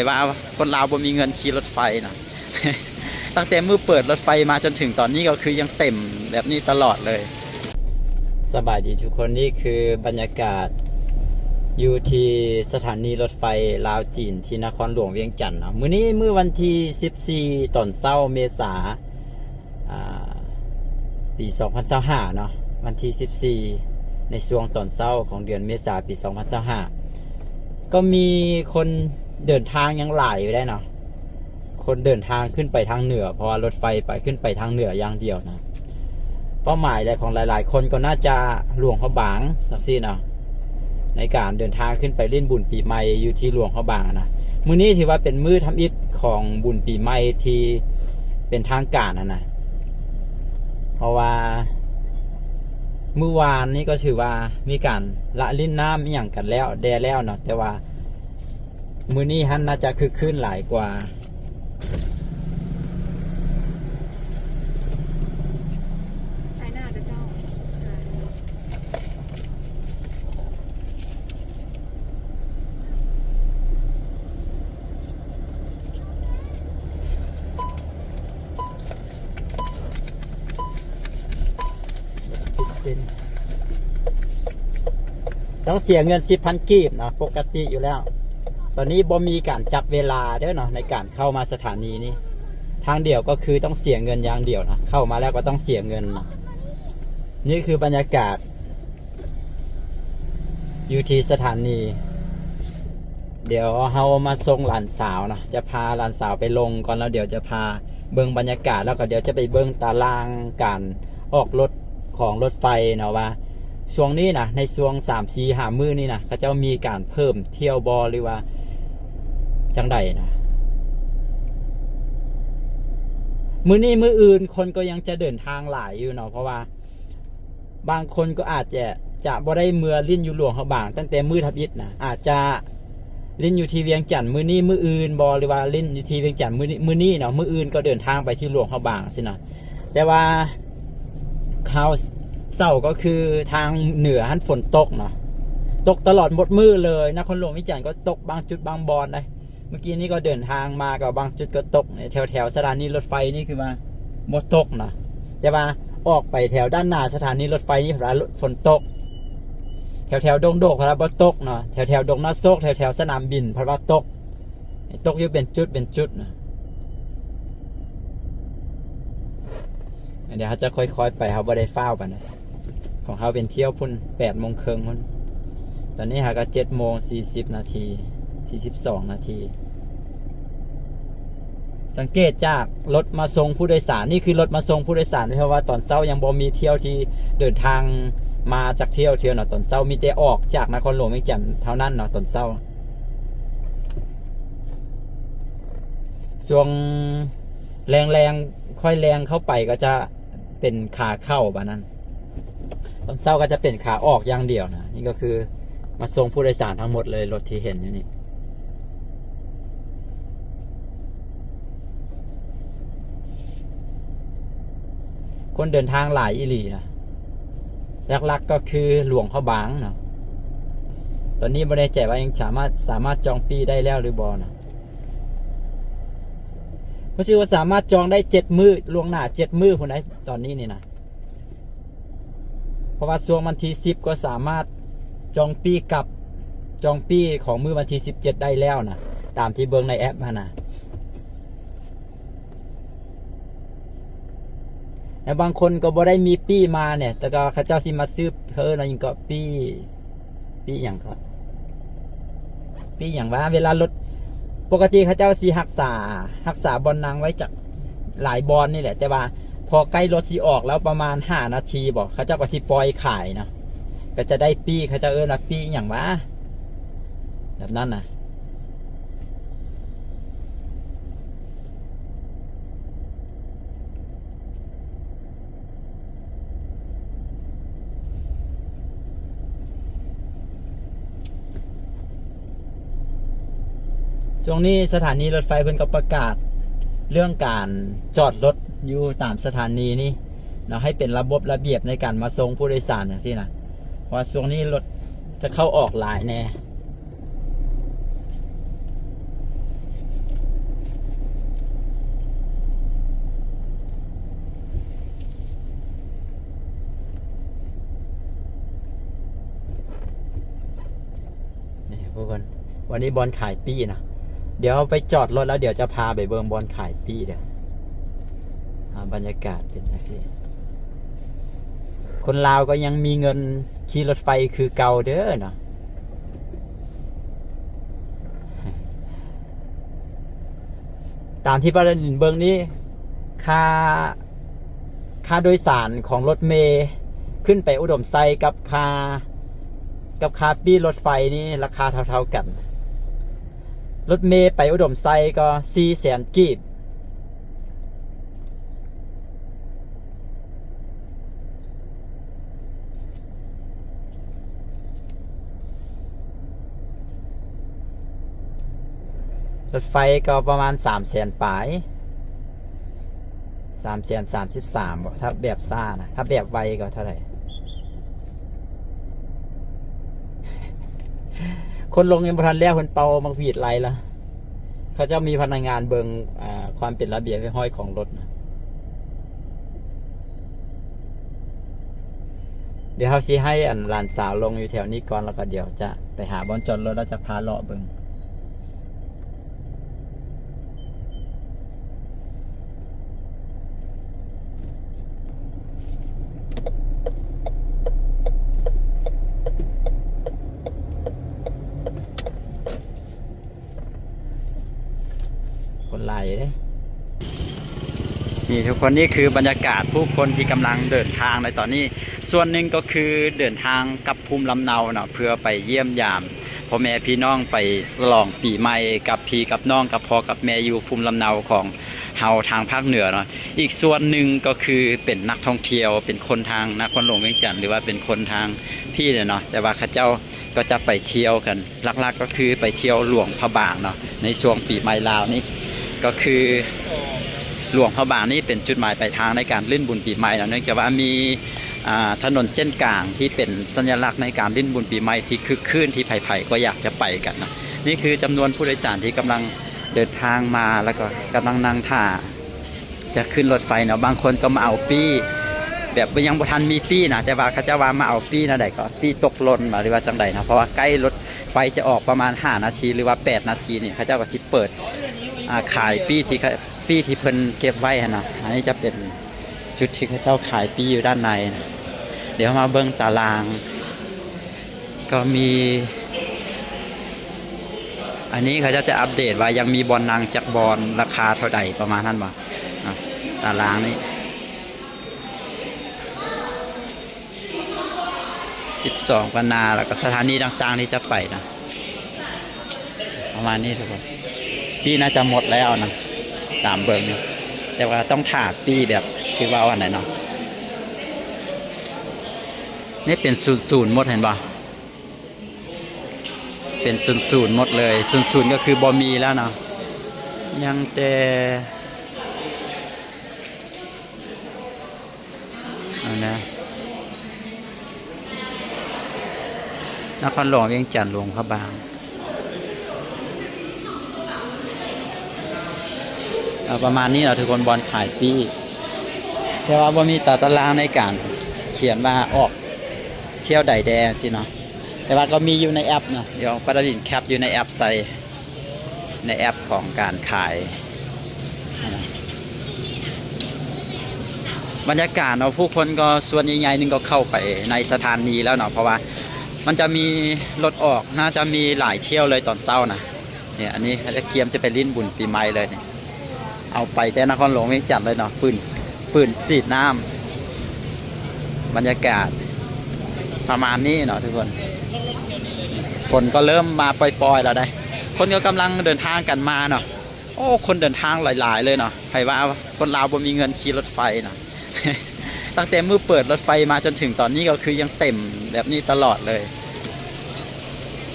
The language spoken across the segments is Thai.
ว่าคนลาวบ่มีเงินขี่รถไฟนะ ตั้งแต่มือเปิดรถไฟมาจนถึงตอนนี้ก็คือยังเต็มแบบนี้ตลอดเลยสบายดีทุกคนนี่คือบรรยากาศอยู่ที่สถานีรถไฟลาวจีนที่นครหลวงเวียงจันทน์เนาะมื้อนี้มื้อวันที่14ตอนเช้าเมษาปี2025เนาะวันที่14ในช่วงตอนเช้าของเดือนเมษาปี2025ก็มีคนเดินทางยังหลายอยู่ได้เนาะคนเดินทางขึ้นไปทางเหนือเพราะว่ารถไฟไปขึ้นไปทางเหนืออย่างเดียวนะเป้าหมายของหลายๆคนก็น่าจะหลวงพระบางสักซี่เนาะในการเดินทางขึ้นไปเล่นบุญปีใหม่อยู่ที่หลวงพระบางนะมื้อนี้ถือว่าเป็นมื้อทำอิฐของบุญปีใหม่ที่เป็นทางการนะเพราะว่าเมื่อวานนี้ก็ถือว่ามีการละลิ้นน้ำอย่างกันแล้วแดแล้วเนาะแต่ว่ามื้อนี้ฮันน่าจะคึกคืนหลายกว่าต้องเสียเงิน 10,000 กีบนะปกติอยู่แล้วตอนนี้บ่มีการจับเวลาเด้อเนาะในการเข้ามาสถานีนี้ทางเดียวก็คือต้องเสียเงินอย่างเดียวนะเข้ามาแล้วก็ต้องเสียเงินนะนี่คือบรรยากาศอยู่ที่สถานีเดี๋ยวเฮามาส่งหลานสาวนะจะพาหลานสาวไปลงก่อนแล้วเดี๋ยวจะพาเบิ่งบรรยากาศแล้วก็เดี๋ยวจะไปเบิ่งตารางการออกรถของรถไฟเนาะว่าช่วงนี้นะในช่วง3-4-5 มื้อนี่นะเขาจะมีการเพิ่มเที่ยวบอหรือว่าจังใดนะมื้อนี้มื้ออื่นคนก็ยังจะเดินทางหลายอยู่เนาะเพราะว่าบางคนก็อาจจะบ่ได้เมื่อลิ้นอยู่หลวงพระบางตั้งแต่มื้อทับอิฐนะอาจจะลิ้นอยู่ที่เวียงจันทน์มื้อนี้มื้ออื่นบอหรือว่าลิ้นอยู่ที่เวียงจันทน์มื้อนี้เนาะมื้ออื่นก็เดินทางไปที่หลวงพระบางสินะแต่ว่าข่าวเศร้าก็คือทางเหนือหันฝนตกเนาะตกตลอดหมดมื้อเลยนครหลวงวิจันทร์ก็ตกบางจุดบางบอนได้เมื่อกี้นี้ก็เดินทางมากับบางจุดก็ตกแถวสถานีรถไฟนี่คือว่าหมดตกนะแต่ว่าออกไปแถวด้านหน้าสถานีรถไฟนี่ฝนตกแถวดงโดกพระบ่ตกเนาะแถวดงนาโซกแถวสนามบินพระบ่ตกอยู่เป็นจุดนะเดี๋ยวเขาจะค่อยๆไปเขาบ่ได้ฟ้าวไปนะของเขาเป็นเที่ยวพุ่น8 โมงครึ่งพุ่นตอนนี้หาก็7 โมง 40 นาที42 นาทีสังเกตจากรถมาส่งผู้โดยสารนี่คือรถมาส่งผู้โดยสารเพราะว่าตอนเช้ายังบ่มีเที่ยวที่เดินทางมาจากเที่ยวเนาะตอนเช้ามีแต่ออกจากนครหลวงเวียงจันทน์เท่านั้นเนาะตอนเช้าช่วงแรงค่อยแรงเข้าไปก็จะเป็นขาเข้าแบบนั้นตอนเช้าก็จะเป็นขาออกอย่างเดียวนะนี่ก็คือมาส่งผู้โดยสารทั้งหมดเลยรถที่เห็นอยู่นี่คนเดินทางหลายอีหลีนะหลักๆก็คือหลวงพระบางเนาะตอนนี้ไม่แน่ใจว่ายังสามารถจองปีได้แล้วหรือบอนะเพราะฉะนั้นสามารถจองได้7 มื้อล่วงหน้า7 มื้อคนไหนตอนนี้นี่นะเพราะว่าช่วงวันที่10ก็สามารถจองปีกับจองปีของมื้อวันที่17ได้แล้วนะตามที่เบิ่งในแอปมานะแต่บางคนก็บ่ได้มีปีมาเนี่ยแต่ก็เขาเจ้าสิมาซื้อเขาอะไรอย่างก็ปีอย่างครับปีอย่างว่าเวลารถปกติเขาเจ้าสิรักษาบอลนางไว้จากหลายบอลนี่แหละแต่ว่าพอใกล้รถสิออกแล้วประมาณ5 นาทีบอกเขาเจ้าก็สิปล่อยขายนะก็จะได้ปีเขาจะว่าปีอย่างว่าแบบนั้นนะช่วงนี้สถานีรถไฟเพิ่นก็ประกาศเรื่องการจอดรถอยู่ตามสถานีนี่เนาะให้เป็นระบบระเบียบในการมาส่งผู้โดยสารอย่างนี้นะเพราะช่วงนี้รถจะเข้าออกหลายแน่ วันนี้บอลขายปี้นะเดี๋ยวไปจอดรถแล้วเดี๋ยวจะพาไปเบิ่งบอลขายปี้เดี๋ยวบรรยากาศเป็นอย่างนี้คนลาวก็ยังมีเงินขี่รถไฟคือเก่าเด้อเนาะตามที่ประเด็นเบิ่งนี้ค่าโดยสารของรถเมล์ขึ้นไปอุดมไซกับค่าปี้รถไฟนี่ราคาเท่ากันรถเมล์ไปอุดมไซก็400,000 กีบรถไฟก็ประมาณ300,000 ปลาย333บ่ถ้าแบบซ่านะถ้าแบบไวก็เท่าไหร่ คนลงยังบ่ทันแล้วคนเป่ามังผีดไรละเขาจะมีพนักงานเบิงความเป็นระเบียบห้อยของรถนะเดี๋ยวเขาชี้ให้หลานสาวลงอยู่แถวนี้ก่อนแล้วก็เดี๋ยวจะไปหาบอนจอดรถแล้วจะพาเลาะเบิงคนไล่เลยนี่ทุกคนนี่คือบรรยากาศผู้คนที่กำลังเดินทางในตอนนี้ส่วนหนึ่งก็คือเดินทางกับภูมิลำเนาเนาะเพื่อไปเยี่ยมยามพ่อแม่พี่น้องไปฉลองปีใหม่กับพี่กับน้องกับพ่อกับแม่อยู่ภูมิลำเนาของเฮาทางภาคเหนือเนาะอีกส่วนหนึ่งก็คือเป็นนักท่องเที่ยวเป็นคนทางนครหลวงเวียงจันทร์หรือว่าเป็นคนทางพี่เนาะแต่ว่าข้าเจ้าก็จะไปเที่ยวกันหลักๆก็คือไปเที่ยวหลวงพระบางเนาะในช่วงปีใหม่ลาวนี้ก็คือหลวงพระบางนี่เป็นจุดหมายปลายทางในการเล่นบุญปีใหม่เนื่องจากว่ามีถนนเส้นกลางที่เป็นสัญลักษณ์ในการเล่นบุญปีใหม่ที่คึกคืนที่ไผ่ๆก็อยากจะไปกันนะนี่คือจำนวนผู้โดยสารที่กำลังเดินทางมาแล้วก็กำลังนั่งท่าจะขึ้นรถไฟเนาะบางคนก็มาเอาปี้แบบยังบ่ทันมีปี้นะแต่ว่าเขาจะว่ามาเอาปี้นะใดก็ปี้ตกหล่นมาหรือว่าจังใดนะเพราะว่าใกล้รถไฟจะออกประมาณ5 นาทีหรือว่า8 นาทีนี่เขาเจ้าก็สิเปิดขายปี้ที่เพิ่นเก็บไว้นะอันนี้จะเป็นจุดที่เขาเจ้าขายปี้อยู่ด้านในนะเดี๋ยวมาเบิ่งตารางก็มีอันนี้เขาจะอัปเดตว่ายังมีบอลนางจักบอลราคาเท่าใดประมาณนั้นบ่ตารางนี้12 ปันนาแล้วก็สถานีต่างๆที่จะไปนะประมาณนี้ทุกคนปีน่าจะหมดแล้วนะตามเบิ่งนี่แต่ว่าต้องถากปีแบบคือว่าอันไหนเนาะนี่เป็น00หมดเห็นป่ะเป็น00หมดเลย00ก็คือบอมีแล้วเนาะยังแต่เอานะนครหลวงเวียงจันทร์หลวงพระบางประมาณนี้เราทุกคนบอลขายปีแต่ว่าบ่มีตารางในการเขียนว่าออกเที่ยวใดแดงสิเนาะแต่ว่าก็มีอยู่ในแอปเนาะเดี๋ยวปราดินแคปอยู่ในแอปใส่ในแอปของการขายบรรยากาศเนาะผู้คนก็ส่วนใหญ่ๆนึงก็เข้าไปในสถานีแล้วเนาะเพราะว่ามันจะมีรถออกน่าจะมีหลายเที่ยวเลยตอนเช้านะเนี่ยอันนี้เขาจะเกียมจะไปลิ้นบุญปีใหม่เลยเนี่ยเอาไปแต่นครหลวงเวียงจันทร์เลยเนาะปืนสีดน้ำบรรยากาศประมาณนี้เนาะทุกคนฝนก็เริ่มมาปล่อยๆแล้วได้คนก็กำลังเดินทางกันมาเนาะโอ้คนเดินทางหลายๆเลยเนาะใครว่าคนลาวบ่มีเงินขี่รถไฟเนาะ ตั้งแต่มือเปิดรถไฟมาจนถึงตอนนี้ก็คือยังเต็มแบบนี้ตลอดเลย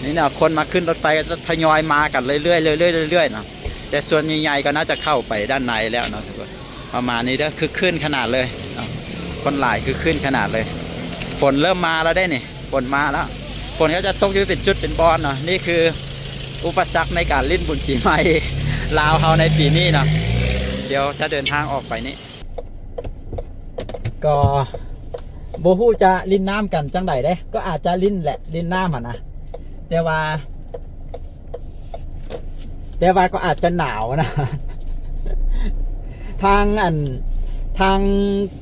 นี่เนาะคนมาขึ้นรถไฟก็จะทยอยมากันเรื่อยๆเรื่อยๆเนาะแต่ส่วนใหญ่ๆก็น่าจะเข้าไปด้านในแล้วเนาะทุกคนประมาณนี้ก็คือขึ้นขนาดเลยคนหลายคือขึ้นขนาดเลยฝนเริ่มมาแล้วได้นี่ฝนมาแล้วฝนก็จะตกอยู่เป็นจุดเป็นบอลเนาะนี่คืออุปสรรคในการลิ้นบุญปีใหม่ลาวเฮาในปีนี้เนาะเดี๋ยวจะเดินทางออกไปนี้ก็โบฮู้จะลิ้นน้ำกันจังใดได้ก็อาจจะลิ้นแหละลิ้นน้ำนะแต่ว่า แต่ว่าก็อาจจะหนาวนะ ทางทาง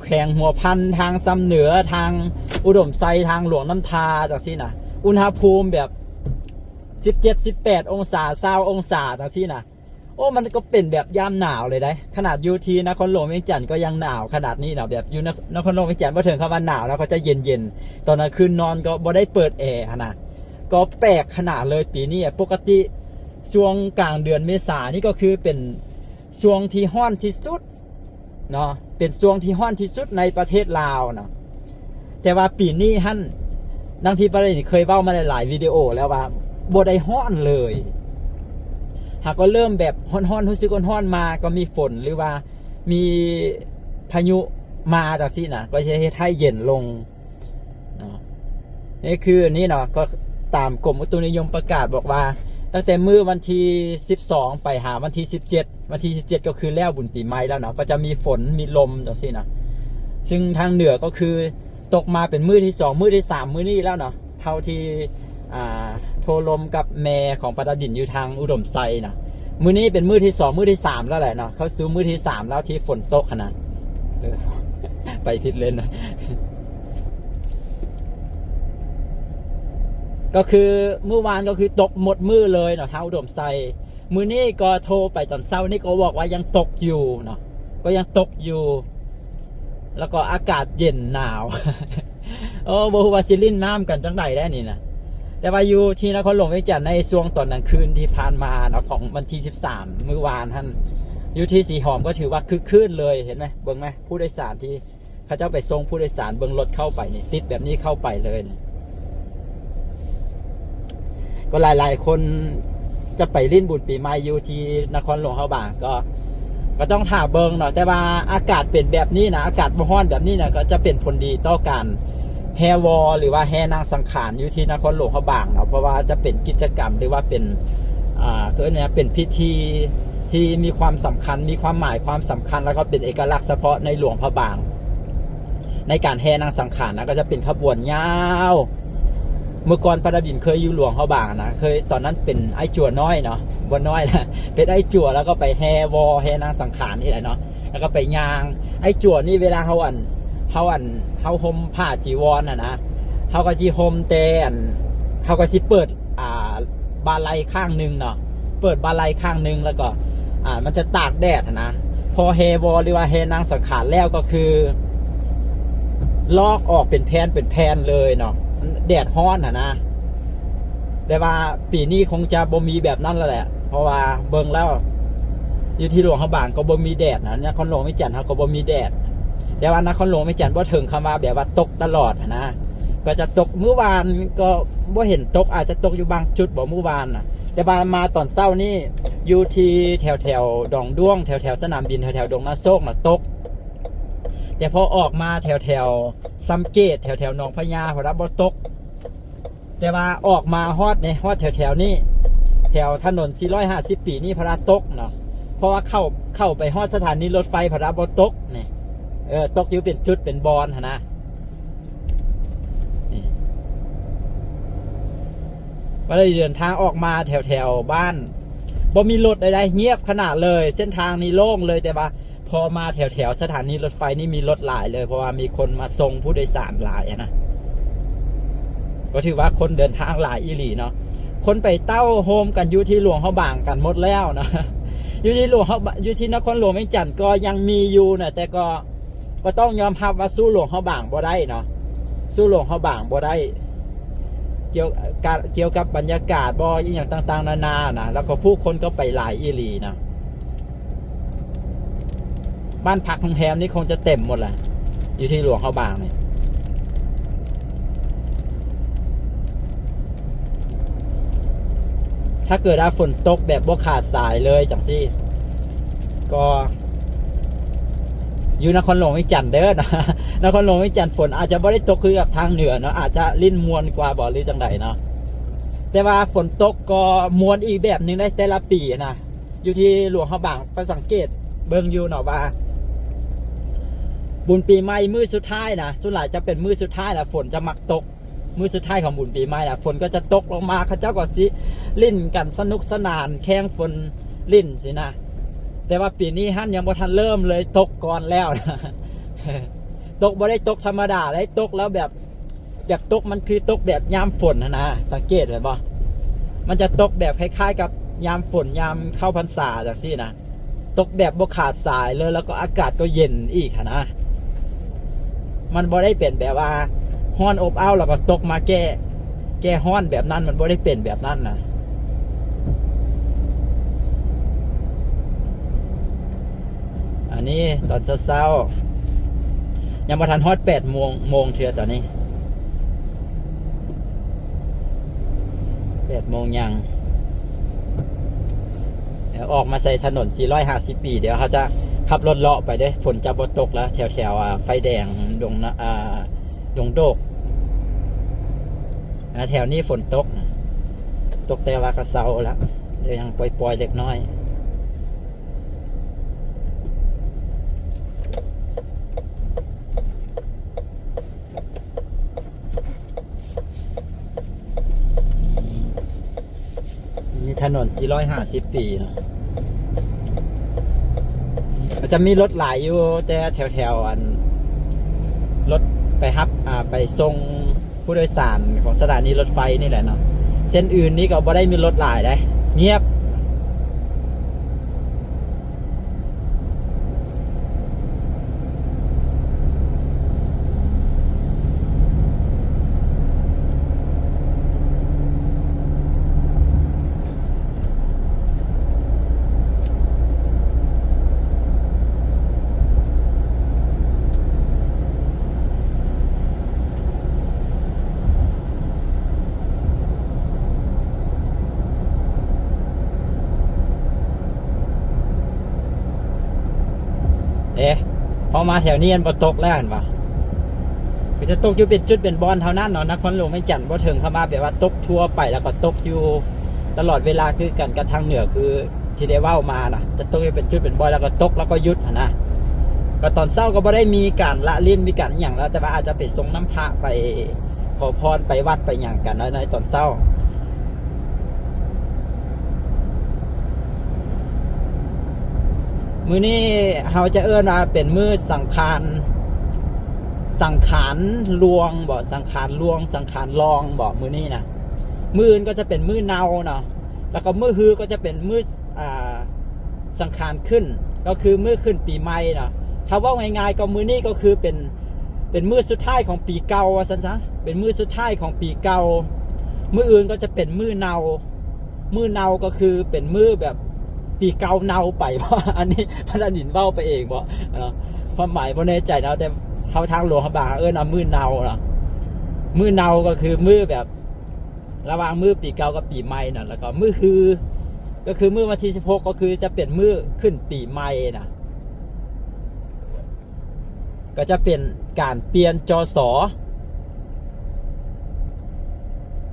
แขวงหัวพันทางซ้ำเหนือทางอุดมไซทางหลวงน้ำทาจากซี่นะอุณหภูมิแบบ17-18องศา20องศาจากซี่นะโอ้มันก็เป็นแบบยามหนาวเลยได้ขนาดยูทีนครหลวงเวียงจันทร์ก็ยังหนาวขนาดนี้นะแบบอยู่นครหลวงเวียงจันทร์พอถึงคำว่าหนาวแล้วก็จะเย็นตอนนั้นคืนนอนก็บ่ได้เปิดแอร์นะก็แปลกขนาดเลยปีนี้ปกติช่วงกลางเดือนเมษานี่ก็คือเป็นช่วงที่ร้อนที่สุดเนาะเป็นช่วงที่ร้อนที่สุดในประเทศลาวเนาะแต่ว่าปีนี้ฮั่นดังที่ประเด็นเคยเว้ามาหลายๆวิดีโอแล้วว่าบ่ได้ร้อนเลยหากก็เริ่มแบบร้อนๆรู้สึกร้อนๆมาก็มีฝนหรือว่ามีพายุมาจากซี่นะก็จะเฮ็ดให้เย็นลงเนาะนี่คืออันนี้เนาะก็ตามกรมอุตุนิยมประกาศบอกว่าตั้งแต่มื้อวันที่12ไปหาวันที่17วันที่17ก็คือแล้วบุญปีใหม่แล้วเนาะก็จะมีฝนมีลมจังซี่นะซึ่งทางเหนือก็คือตกมาเป็นมื้อที่2มื้อที่3มื้อนี้แล้วเนาะเท่าที่โทรลมกับแม่ของปาดาดินอยู่ทางอุดมไซนะมื้อนี้เป็นมื้อที่2มื้อที่3แล้วแหละเนาะเขาซื้อมื้อที่3แล้วที่ฝนตกขนาดไปผิดเลนนะก็คือเมื่อวานก็คือตกหมดมือเลยเนาะทางอุดมไซมื้อนี้ก็โทรไปตอนเช้านี่ก็บอกว่ายังตกอยู่เนาะก็ยังตกอยู่แล้วก็อากาศเย็นหนาว โอ้บ่ฮู้ว่าสิลิ้นน้ำกันจังได๋ได้นี่นะแต่ว่าอยู่ที่นครหลวงเวียงจันทน์ในช่วงตอนกลางคืนที่ผ่านมาเนาะของวันที่13มื้อวานท่านอยู่ที่สีหอมก็ถือว่าคึกคืนเลยเห็นไหมเบิ่งไหมผู้โดยสารที่เขาเจ้าไปส่งผู้โดยสารเบิ่งรถเข้าไปนี่ติดแบบนี้เข้าไปเลยนี่ก็หลายๆคนจะไปลิ้นบุญปีใหม่อยู่ที่นครหลวงเขาบางก็ต้องถ่าเบิ่งเนาะแต่ว่าอากาศเป็นแบบนี้นะอากาศบ่ร้อนแบบนี้นะก็จะเป็นผลดีต่อการแฮวอหรือว่าแฮนางสังขารอยู่ที่นครหลวงเขาบางเนาะเพราะว่าจะเป็นกิจกรรมหรือว่าเป็นคือเนี่ยเป็นพิธีที่มีความสำคัญมีความหมายความสำคัญแล้วก็เป็นเอกลักษณ์เฉพาะในหลวงพระบางในการแฮนางสังขารนะก็จะเป็นขบวนยาวเมื่อก่อนปาดาบินเคยอยู่หลวงพระบางนะเคยตอนนั้นเป็นไอ้จั่วน้อยเนาะบ่น้อยนะเป็นไอ้จั่วแล้วก็ไปแฮวอแฮนางสังขารนี่แหละเนาะแล้วก็ไปยางไอ้จั่วนี่เวลาเฮาห่มผ้าจีวรนะเฮาก็สิห่มแต่เฮาก็สิเปิดบาลัยข้างนึงเนาะเปิดบาลัยข้างนึงแล้วก็มันจะตากแดดนะพอแฮวอหรือว่าแฮนางสังขารแล้วก็คือลอกออกเป็นแผ่นเลยเนาะแดดร้อนนะแต่ว่าปีนี้คงจะบ่มีแบบนั้นแล้วแหละเพราะว่าเบิ่งแล้วอยู่ที่หลวงพระบางก็บ่มีแดดนะนครหลวงเวียงจันทน์เฮาก็บ่มีแดดแต่ว่านครหลวงเวียงจันทน์บ่ถึงคำว่าแบบว่าตกตลอดนะก็จะตกเมื่อวานก็บ่เห็นตกอาจจะตกอยู่บางจุดบ่เมื่อวานนะแต่มาตอนเช้านี่อยู่ที่แถวดองด้วงแถวสนามบินแถวดงนาโซกน่ะตกแต่พอออกมาแถวซัมเกตแถวหนองพญาพอรับบ่ตกแต่ว่าออกมาฮอดแถวนี้แถวถนน450ปีนี่พระตกเนาะเพราะว่าเข้าไปฮอดสถานีรถไฟพระบ่ตกนี่ตกอยู่เป็นจุดเป็นบอนนะนี่ว่าได้เดินทางออกมาแถวบ้านบ่มีรถใดๆเงียบขนาดเลยเส้นทางนี้โล่งเลยแต่ว่าพอมาแถวสถานีรถไฟนี่มีรถหลายเลยเพราะว่ามีคนมาส่งผู้โดยสารหลายนะก็ถือว่าคนเดินทางหลายอีหลีเนาะคนไปเต้าโฮมกันอยู่ที่หลวงพระบางกันหมดแล้วนะอยู่ที่นครหลวงเวียงจันทน์ก็ยังมีอยู่นะแต่ก็ต้องยอมรับว่าสู้หลวงพระบางบ่ได้เนาะสู้หลวงพระบางบ่ได้เกี่ยวกับบรรยากาศบ่อย่างต่างๆนานานะแล้วก็ผู้คนก็ไปหลายอีหลีนะบ้านพักโรงแรมนี่คงจะเต็มหมดแหละอยู่ที่หลวงพระบางเนี่ยถ้าเกิดฝนตกแบบบ่ขาดสายเลยจังซี่ก็อยู่นครหลวงเวียงจันทน์เด้อนะนครหลวงเวียงจันทน์ฝนอาจจะบ่ได้ตกคือกับทางเหนือเนาะอาจจะลิ้นมวนกว่าบ่หรือจังไดเนาะแต่ว่าฝนตกก็มวนอีกแบบนึงได้แต่ละปีนะอยู่ที่หลวงพระบางไปสังเกตเบิ่งอยู่เนาะว่าบุญปีใหม่มื้อสุดท้ายนะส่วนใหญ่จะเป็นมื้อสุดท้ายนะฝนจะมักตกมื้อสุดท้ายของบุญปีใหม่นะฝนก็จะตกลงมาเขาเจ้าก็สิลิ้นกันสนุกสนานแข่งฝน ลิ้นสินะแต่ว่าปีนี้ฮั่นยังบ่ทันเริ่มเลยตกก่อนแล้วนะ ตกบ่ได้ตกธรรมดาเลยตกแล้วแบบตกมันคือตกแบบยามฝนนะสังเกตเห็นบ่มันจะตกแบบคล้ายๆกับยามฝนยามเข้าพรรษาจากซี่นะตกแบบบ่ขาดสายเลยแล้วก็อากาศก็เย็นอีกนะมันบ่ได้เป็นแบบว่าฮ้อนอบอ้าวแล้วก็ตกมาแก้ฮ้อนแบบนั้นมันบ่ได้เป็นแบบนั้นนะอันนี้ตอนเช้าๆยังบ่ทันฮอด8 โมงเทื่อตอนนี้8 โมงยังเดี๋ยวออกมาใส่ถนน450 ปีเดี๋ยวเขาจะขับรถเลาะไปเด้ฝนจะบ่ตกแล้วแถวไฟแดงดงนะดงโดกแถวนี้ฝนตกตกแต่ว่ากระเซาแล้วเดี๋ยวยังปล่อยๆเล็กน้อยนี่ถนน450 ปีนะมันจะมีรถหลายอยู่แต่แถวอันรถไปฮับไปส่งผู้โดยสารของสถานีรถไฟนี่แหละเนาะเส้นอื่นนี้ก็บ่ได้มีรถหลายได้เงียบพอมาแถวนี้มันบ่ตกแล้วเห็นปะก็จะตกอยู่เป็นจุดเป็นบอลเท่านั้นเนาะนครหลวงไม่จันทร์บ่ถึงเข้ามาแบบว่าตกทั่วไปแล้วก็ตกอยู่ตลอดเวลาคือกันกับทางเหนือคือที่ได้ว่ามานะจะตกอยู่เป็นจุดเป็นบอลแล้วก็ตกแล้วก็หยุดนะก็ตอนเช้าก็บ่ได้มีการละเล่นมีการอย่างแล้วแต่ว่าอาจจะไปส่งน้ำพระไปขอพรไปวัดไปอย่างกันในตอนเช้ามื้อนี้เราจะเอิ้นว่าเป็นมื้อสังขารลวงบ่สังขารลวงสังขารลองบ่มื้อนี้นะมื้ออื่นก็จะเป็นมื้อเนาเนาะแล้วก็มื้อฮือก็จะเป็นมื้อสังขารขึ้นก็คือมื้อขึ้นปีใหม่เนาะถ้าว่าง่ายๆก็มื้อนี้ก็คือเป็นมื้อสุดท้ายของปีเก่าว่าซั่นซะเป็นมื้อสุดท้ายของปีเก่ามื้ออื่นก็จะเป็นมื้อเนาก็คือเป็นมื้อแบบปีเก่าเนาไปเพราะอันนี้พระดินเบ้าไปเองบ่ความหมายบ่แน่ใจนะแต่เขาทางหลวงเขาบางมื้อเนาเนาะมื้อเนาก็คือมื้อแบบระหว่างมื้อปีเก่ากับปีใหม่น่ะแล้วก็มื้อฮือก็คือมื้อวันที่16ก็คือจะเป็นมื้อขึ้นปีใหม่น่ะก็จะเป็นการเปลี่ยนจศ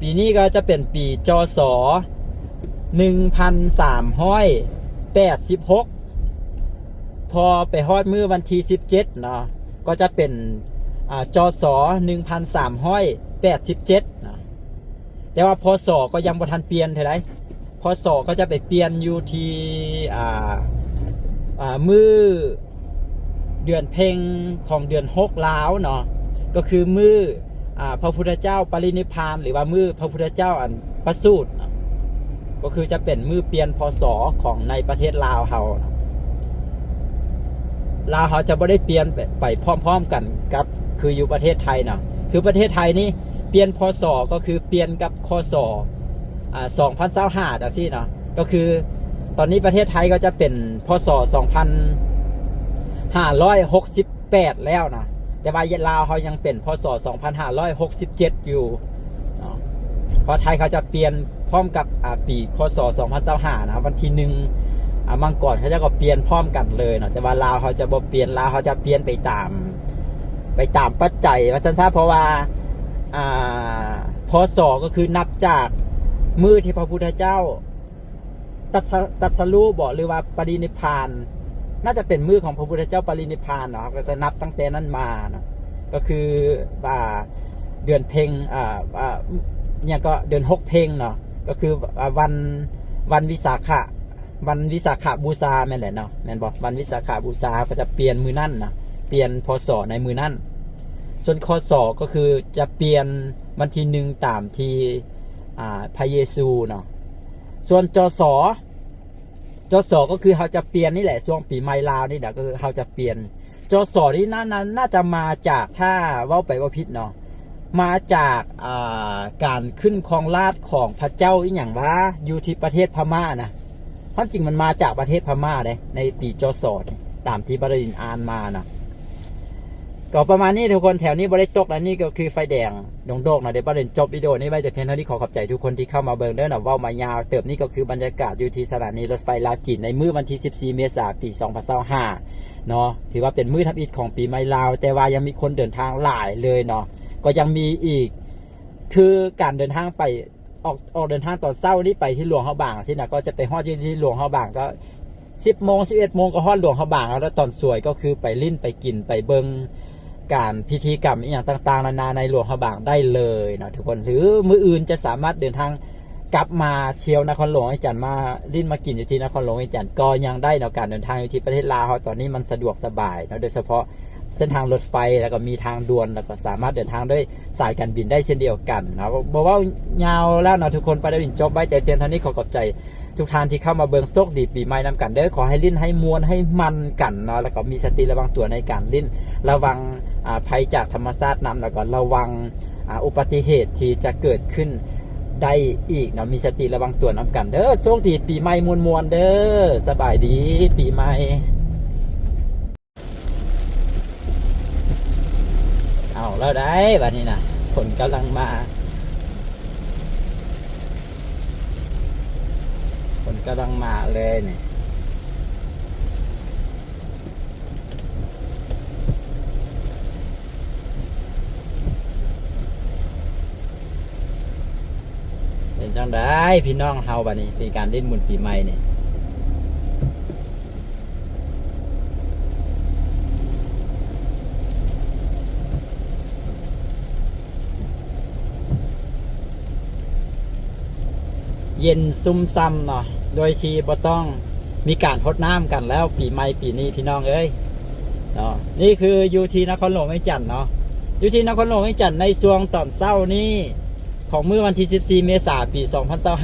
ปีนี้ก็จะเป็นปีจศ1386พอไปฮอดมื้อวันที่17เนาะก็จะเป็นจศ1387เนาะแต่ว่าพศก็ยังบ่ทันเปลี่ยนเท่าใดพศก็จะไปเปลี่ยนอยู่ที่มื้อเดือนเพ็งของเดือน6ลาวเนาะก็คือมื้อพระพุทธเจ้าปรินิพพานหรือว่ามื้อพระพุทธเจ้าอันประสูติก็คือจะเป็นมื้อเปลี่ยนพศของในประเทศลาวเขาจะบ่ได้เปลี่ยนไปพร้อมๆกันกับคืออยู่ประเทศไทยเนาะคือประเทศไทยนี่เปลี่ยนพศก็คือเปลี่ยนกับคศ2025จังซี่เนาะก็คือตอนนี้ประเทศไทยก็จะเป็นพศ2568แล้วนะแต่ว่าลาวเขายังเป็นพศ2567อยู่เนาะเพราะไทยเขาจะเปลี่ยนพร้อมกับปีคศ2025นะวันที่1มังกรเขาจะก็เปลี่ยนพร้อมกันเลยเนาะแต่ว่าลาวเขาจะบ่เปลี่ยนลาวเขาจะเปลี่ยนไปตามปัจจัยว่าซั่นซะเพราะว่าพศก็คือนับจากมื้อที่พระพุทธเจ้าตรัสรู้บ่หรือว่าปรินิพพานน่าจะเป็นมื้อของพระพุทธเจ้าปรินิพพานเนาะก็จะนับตั้งแต่นั้นมาเนาะก็คือเดือนเพ็งเนี่ยก็เดือน6เพ็งเนาะก็คือวันวิสาขะ วันวิสาขบูชาแม่นแหละเนาะแม่นบอกวันวิสาขบูชาก็จะเปลี่ยนมือนั่นนะเปลี่ยนพศในมือนั่นส่วนคศก็คือจะเปลี่ยนวันที่หนึ่งตามที่พระเยซูเนาะส่วนจศก็คือเขาจะเปลี่ยนนี่แหละช่วงปีใหม่ลาวนี่แหละก็คือเขาจะเปลี่ยนจศนี่น่าจะมาจากถ้าเว้าไปว่าพิษเนาะมาจากการขึ้นครองราชย์ของพระเจ้าอีหยังว่าอยู่ที่ประเทศพม่านะความจริงมันมาจากประเทศพม่าเลยในปีจศตามที่บดินอ่านมานะก็ประมาณนี้ทุกคนแถวนี้บริตกแล้วนี่ก็คือไฟแดงดงโดกนะเดี๋ยวประเด็นจบวิดีโอนี้ไว้แต่เพียงเท่านี้ขอขอบใจทุกคนที่เข้ามาเบิ่งเด้อนะว่ามายาวเติบนี่ก็คือบรรยากาศอยู่ที่สถานีรถไฟลาวจีนในมื้อวันที่14เมษายนปี2025เนาะถือว่าเป็นมื้อทำอิฐของปีใหม่ลาวแต่ว่ายังมีคนเดินทางหลายเลยเนาะก็ยังมีอีกคือการเดินทางไปออกเดินทางตอนเช้านี้ไปที่หลวงเฮาบางสินะก็จะไปฮอดที่หลวงเฮาบางก็10 โมง 11 โมงก็ฮอดหลวงเฮาบางแล้วตอนสวยก็คือไปลิ้นไปกินไปเบิ่งการพิธีกรรมอย่างต่างๆนานาในหลวงเฮาบางได้เลยนะทุกคนหรือมื้ออื่นจะสามารถเดินทางกลับมาเที่ยวนครหลวงไอ้จันมาลิ้นมากินอยู่ที่นครหลวงไอ้จันก็ยังได้เนาะการเดินทางอยู่ที่ประเทศลาวตอนนี้มันสะดวกสบายเนาะโดยเฉพาะเส้นทางรถไฟแล้วก็มีทางด่วนแล้วก็สามารถเดินทางด้วยสายการบินได้เช่นเดียวกันนะบอกว่ายาวแล้วนะทุกคนประเด็นจบไว้แต่เพียงเท่านี้ขอขอบใจทุกท่านที่เข้ามาเบิ่งโชคดีปีใหม่นำกันเด้อขอให้ลิ้นให้มวนให้มันกันเนาะแล้วก็มีสติระวังตัวในการลิ้นระวังภัยจากธรรมชาตินำแล้วก็ระวังอุบัติเหตุที่จะเกิดขึ้นได้อีกเนาะมีสติระวังตัวนำกันเด้อโชคดีปีใหม่มวนๆเด้อสบายดีปีใหม่เอาแล้วได้บัดนี้นะฝนกำลังมาฝนกำลังมาเลยเนี่ยเป็นจังได้พี่น้องเฮาบัดนี้เป็นการเล่นบุญปีใหม่เนี่ยเย็นซุ่มซ้ำเนาะโดยที่บ่ต้องมีการรดน้ำกันแล้วปีใหม่ปีนี้พี่น้องเอ้ยเนาะนี่คืออยู่ที่นครหลวงไอ้จันเนาะอยู่ที่นครหลวงไอ้จันในช่วงตอนเช้านี้ของมื้อวันที่14เมษายนปี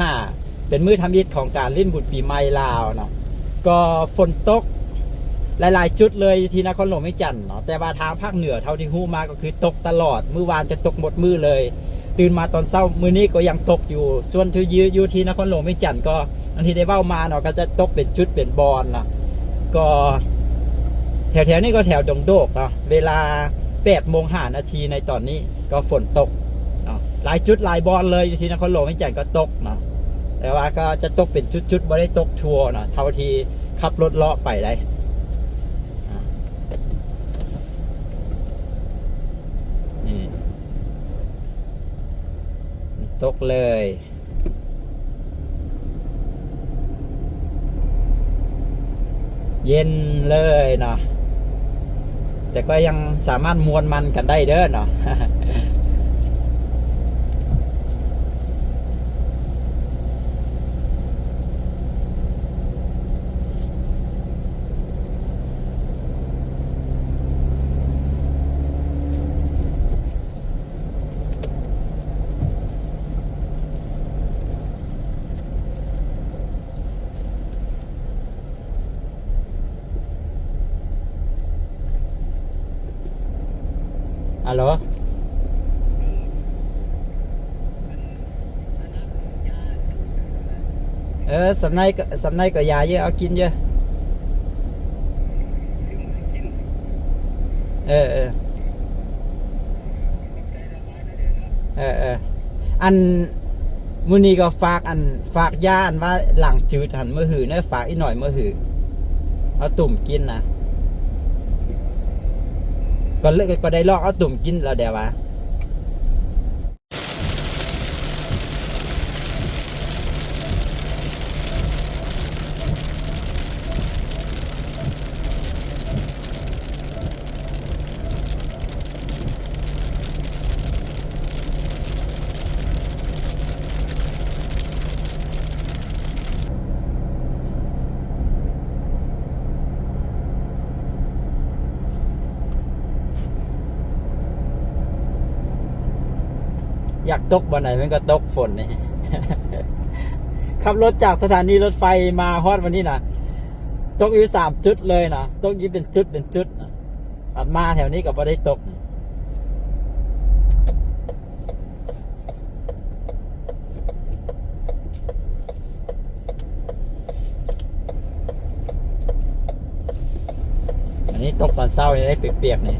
2025เป็นมื้อทำอิฐของการเล่นบุญปีใหม่ลาวเนาะก็ฝนตกหลายๆจุดเลยที่นครหลวงไอ้จันเนาะแต่ว่าทางภาคเหนือเท่าที่ฮู้มาก็คือตกตลอดมื้อวานจะตกหมดมื้อเลยตื่นมาตอนเช้ามื้อนี้ก็ยังตกอยู่ส่วนที่อยู่ที่นครหลวงไม่จันก็บางทีได้เว้ามาเนาะก็จะตกเป็นจุดเป็นบอลนะก็แถวๆนี้ก็แถวดงโดกเนาะเวลา8:05 ในตอนนี้ก็ฝนตกเนาะหลายจุดหลายบอลเลยอยู่ที่นครหลวงไม่จันก็ตกเนาะแต่ว่าก็จะตกเป็นจุดๆบ่ได้ตกทั่วเนาะเท่าที่ขับรถเลาะไปได้นี่ตกเลยเย็นเลยเนาะแต่ก็ยังสามารถมวนมันกันได้เด้อเนาะ ฮัลโหลสำในก็ยาเยอะเอากินเยอะเออเอออันมื้อนี้ก็ฝากยาอันว่าหลังจืดหันมื้อหือเนอะฝากอีกหน่อยมื้อหือเอาตุ่มกินนะก็ได้ลอกเอาตุ่มกินแล้วเดี๋ยววะ อยากตกบ่ไหนมันก็ตกฝนนี่ ขับรถจากสถานีรถไฟมาฮอดวันนี้นะตกอยู่3 จุดเลยนะตกอยู่เป็นจุดนะอัดมาแถวนี้ก็บ่ได้ตกอันนี้ตกตอนเช้าได้เปียกๆนี่